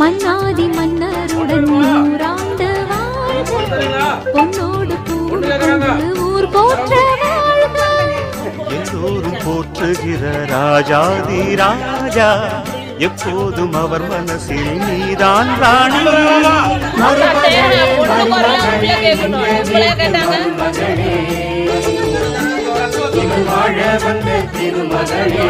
மன்னாதி மன்னருடன் நூறாண்டு பொன்னோடு ஊர் போற்ற எல்லோரும் போற்றுகிற ராஜாதி ராஜா எப்போதும் அவர் மனசில் நீதான் ராணி. வாழ வந்த திருமகளே